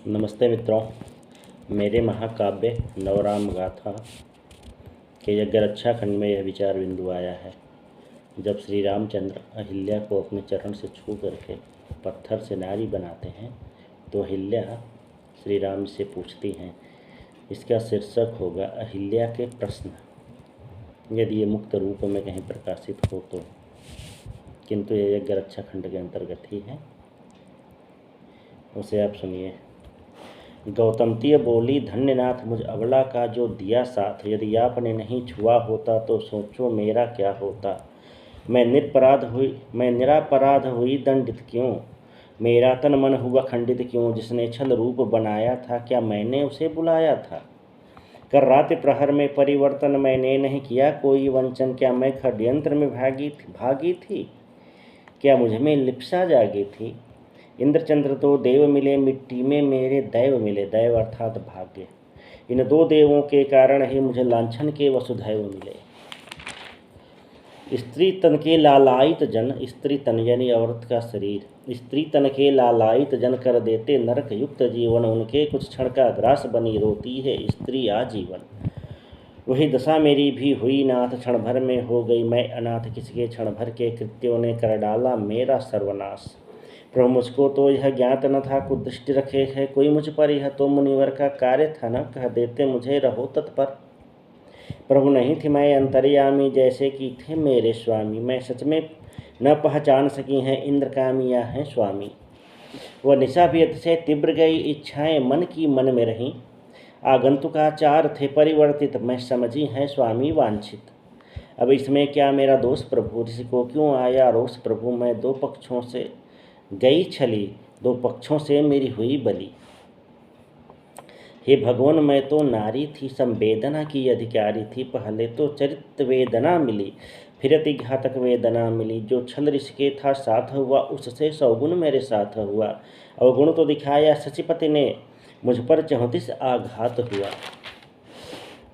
नमस्ते मित्रों। मेरे महाकाव्य नवराम गाथा के यज्ञरक्षा खंड में यह विचार बिंदु आया है। जब श्री रामचंद्र अहिल्या को अपने चरण से छू करके पत्थर से नारी बनाते हैं तो अहिल्या श्री राम से पूछती हैं। इसका शीर्षक होगा अहिल्या के प्रश्न, यदि ये मुक्त रूप में कहीं प्रकाशित हो तो, किंतु यह यज्ञरक्षा खंड के अंतर्गत ही है। उसे आप सुनिए। गौतमती बोली, धन्यनाथ मुझ अबला का जो दिया साथ, यदि आपने नहीं छुआ होता तो सोचो मेरा क्या होता। मैं निरापराध हुई दंडित क्यों, मेरा तन मन हुआ खंडित क्यों। जिसने छल रूप बनाया था क्या मैंने उसे बुलाया था। कर रात प्रहर में परिवर्तन मैंने नहीं किया कोई वंचन। क्या मैं षड्यंत्र में भागी थी, क्या मुझ में लिप्सा जागी थी। इंद्रचंद्र तो देव मिले मिट्टी में, मेरे दैव मिले, दैव अर्थात भाग्य। इन दो देवों के कारण ही मुझे लांछन के वसुधैव मिले। स्त्री तन के लालायित जन, स्त्री तन यानी औरत का शरीर, स्त्री तन के लालायित जन कर देते नरक युक्त जीवन। उनके कुछ क्षण का ग्रास बनी रोती है स्त्री आजीवन। वही दशा मेरी भी हुई नाथ, क्षण भर में हो गई मैं अनाथ। किसके क्षण भर के कृत्यों ने कर डाला मेरा सर्वनाश। प्रभु मुझको तो यह ज्ञात न था, कुदृष्टि रखे है कोई मुझ पर। यह तो मुनिवर का कार्य था न, कह देते मुझे रहो तत्पर। प्रभु नहीं थी मैं अंतर्यामी, जैसे कि थे मेरे स्वामी। मैं सच में न पहचान सकी हैं इंद्रकामिया हैं स्वामी। वह निशा भी अतिशय तीव्र गई, इच्छाएं मन की मन में रहीं। आगंतुकाचार थे परिवर्तित, मैं समझी हैं स्वामी वांछित। अब इसमें क्या मेरा दोष प्रभु, ऋषि को क्यों आया रोष प्रभु। मैं दो पक्षों से गई छली, दो पक्षों से मेरी हुई बली। हे भगवान मैं तो नारी थी, संवेदना की अधिकारी थी। पहले तो चरित्र वेदना मिली, फिर अति घातक वेदना मिली। जो छल ऋषि के था साथ हुआ, उससे 100 गुण मेरे साथ हुआ। अवगुण तो दिखाया शचीपति ने, मुझ पर 34 आघात हुआ।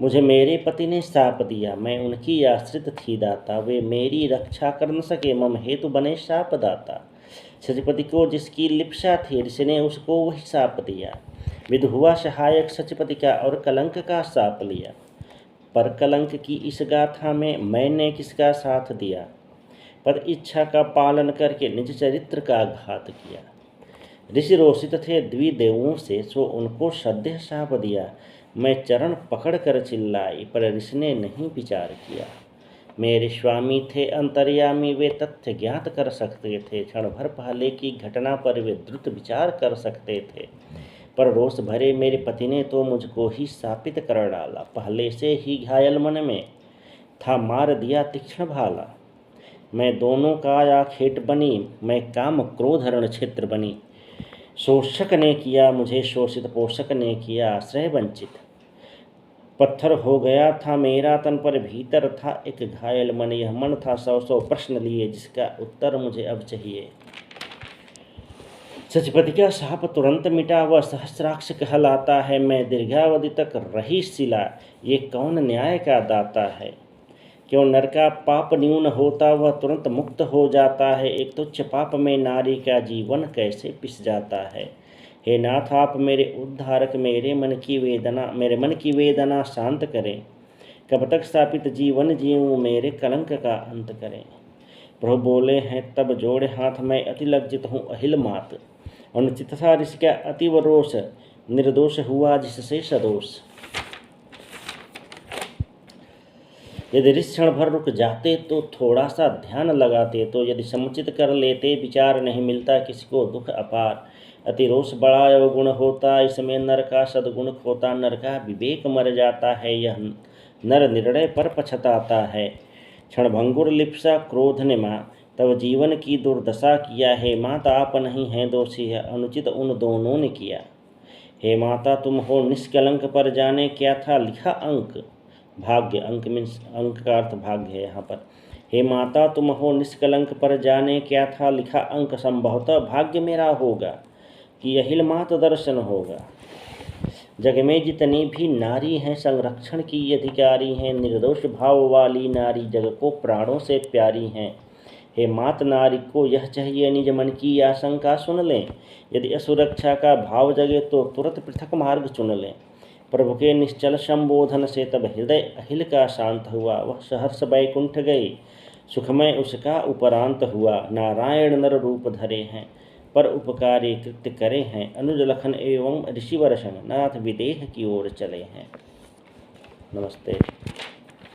मुझे मेरे पति ने शाप दिया, मैं उनकी आश्रित थी दाता। वे मेरी रक्षा कर न सके, मम हेतु बने शाप दाता। सचपति को जिसकी लिप्सा थी, ऋषि ने उसको वही शाप दिया। विध हुआ सहायक सचपति का, और कलंक का शाप लिया। पर कलंक की इस गाथा में मैंने किसका साथ दिया। पद इच्छा का पालन करके निज चरित्र का घात किया। ऋषि रोषित थे द्विदेवों से, सो उनको सद्य शाप दिया। मैं चरण पकड़ कर चिल्लाई, पर ऋषि ने नहीं विचार किया। मेरे स्वामी थे अंतर्यामी, वे तथ्य ज्ञात कर सकते थे। क्षण भर पहले की घटना पर वे द्रुत विचार कर सकते थे। पर रोष भरे मेरे पति ने तो मुझको ही शापित कर डाला। पहले से ही घायल मन में था, मार दिया तीक्ष्ण भाला। मैं दोनों का आखेट बनी, मैं काम क्रोध रण क्षेत्र बनी। शोषक ने किया मुझे शोषित, पोषक ने किया आश्रय वंचित। पत्थर हो गया था मेरा तन, पर भीतर था एक घायल मन। यह मन था 100 प्रश्न लिए, जिसका उत्तर मुझे अब चाहिए। सचपति का शाप तुरंत मिटा, वह सहस्राक्ष कहलाता है। मैं दीर्घावधि तक रही शिला, ये कौन न्याय का दाता है। क्यों नर का पाप न्यून होता, वह तुरंत मुक्त हो जाता है। एक तुच्छ पाप में नारी का जीवन कैसे पिस जाता है। हे नाथ आप मेरे उद्धारक, मेरे मन की वेदना शांत करें। कब तक स्थापित जीवन जीऊँ, मेरे कलंक का अंत करें। प्रभु बोले हैं तब जोड़े हाथ, मैं अति लज्जित हूँ अहिल मात। अनुचित था ऋषि का अतिव रोष, निर्दोष हुआ जिससे सदोष। यदि ऋषि क्षण भर रुक जाते तो थोड़ा सा ध्यान लगाते, तो यदि समुचित कर लेते विचार नहीं मिलता किसको दुख अपार। अति रोष बड़ा अवगुण होता, इसमें नर का सद्गुण खोता। नर का विवेक मर जाता है, यह नर निर्णय पर पछताता है। क्षणभंगुर लिप्सा क्रोध ने माँ, तब जीवन की दुर्दशा किया है। माता आप नहीं हैं दोषी, है अनुचित उन दोनों ने किया। हे माता तुम हो निष्कलंक, पर जाने क्या था लिखा अंक। भाग्य, अंक मीन्स अंक का अर्थ भाग्य है यहाँ पर। हे माता तुम हो निष्कलंक, पर जाने क्या था लिखा अंक। संभवतः भाग्य मेरा होगा कि अहिल मात दर्शन होगा। जग में जितनी भी नारी हैं, संरक्षण की अधिकारी हैं। निर्दोष भाव वाली नारी जग को प्राणों से प्यारी हैं। हे मात नारी को यह चाहिए निज मन की आशंका सुन लें। यदि असुरक्षा का भाव जगे तो तुरंत पृथक मार्ग चुन लें। प्रभु के निश्चल संबोधन से तब हृदय अहिल का शांत हुआ। वह सहर्ष बैकुंठ गए, सुखमय उसका उपरांत हुआ। नारायण नर रूप धरे हैं, पर उपकारी कृत्य करे हैं। अनुज लखन एवं ऋषिवर संग नाथ विदेह की ओर चले हैं। नमस्ते।